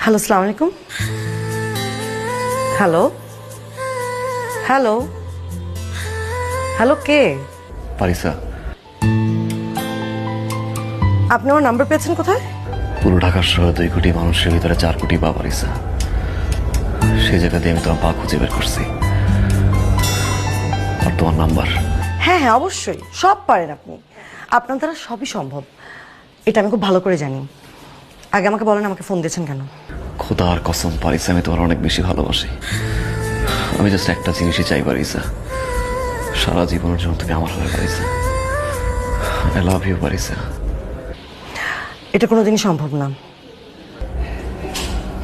Hello, আসসালামু আলাইকুম। Hello hello hello, কে? পারিসা, আপনি আমার নাম্বার পেয়েছেন কোথায়? পুরো ঢাকার শহরে 2 কোটি মানুষের ভিতরে 4 কোটি পা পারিসা। সেই জায়গা দিয়ে আমি তোমার পা খুঁজে বের করছি আর তোমার নাম্বার। হ্যাঁ হ্যাঁ, অবশ্যই সব পারেন আপনি। আপনার দ্বারা সবই সম্ভব, এটা আমি খুব ভালো করে জানি। আগে আমাকে বলেন, আমাকে ফোন দিয়েছেন কেন? খোদার কসম পারিসা, আমি তোমার অনেক বেশি ভালোবাসি। আমি জাস্ট একটা জিনিসই চাই পারিসা, সারা জীবনের জন্য তুমি আমার হয়ে পারিসা। I love you পারিসা। এটা কোনোদিনই সম্ভব না।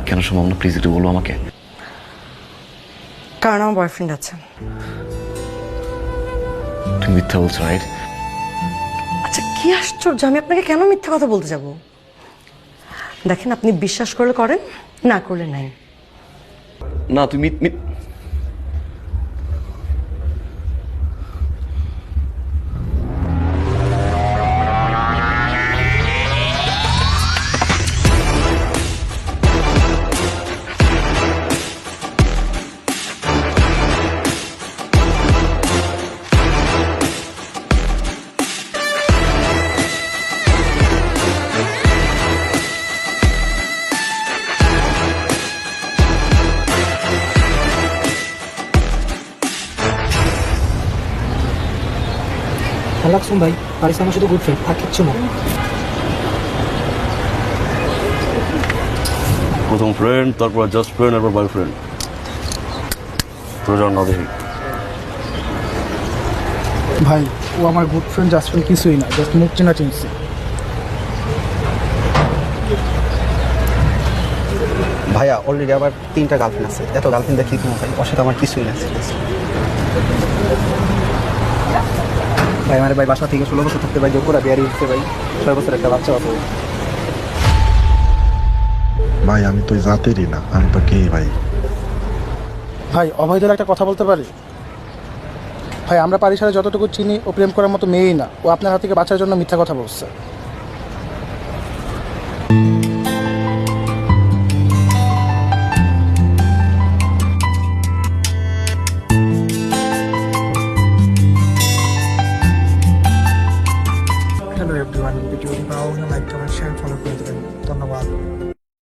কেন সম্ভব না? প্লিজ একটু বলো আমাকে। কারণ আমার বয়ফ্রেন্ড আছে। তুমি মিথ্যা বলছো, রাইট? আচ্ছা, কি আশ্চর্য, আমি আপনাকে কেন মিথ্যা কথা বলতে যাব? দেখেন, আপনি বিশ্বাস করলে করেন, না করলে নাই। না, তুমি লাগছুন ভাই, পারিস আমার শুধু গুড ফ্রেন্ড, আর কিচ্ছু না। প্রথম ফ্রেন্ড, তারপর জাস্ট ফ্রেন্ড, তারপর বয়ফ্রেন্ড। তোর না দেখি ভাই, ও আমার গুড ফ্রেন্ড জাস্ট ফ্রেন্ড কিছুই না, জাস্ট মুখ চেনা চিনছি। ভাইয়া অলরেডি আবার 3টা গার্লফ্রেন্ড আছে, এত গার্লফ্রেন্ড দেখি কোনো ভাই, ওর সাথে আমার কিছুই না। ভাই আমার ভাই বাসা থেকে 16 বছর থাকতে ভাই, যে পুরা বিয়ারি উঠতে ভাই, 6 বছর একটা বাচ্চা আছে। ভাই আমি তো জাতেরই না, আমি তো কে ভাই? ভাই অভয়দের একটা কথা বলতে পারি? ভাই আমরা পারিসারে যতটুকু চিনি, ও প্রেম করার মতো মেয়েই না। ও আপনার হাত থেকে বাঁচার জন্য মিথ্যা কথা বলছে।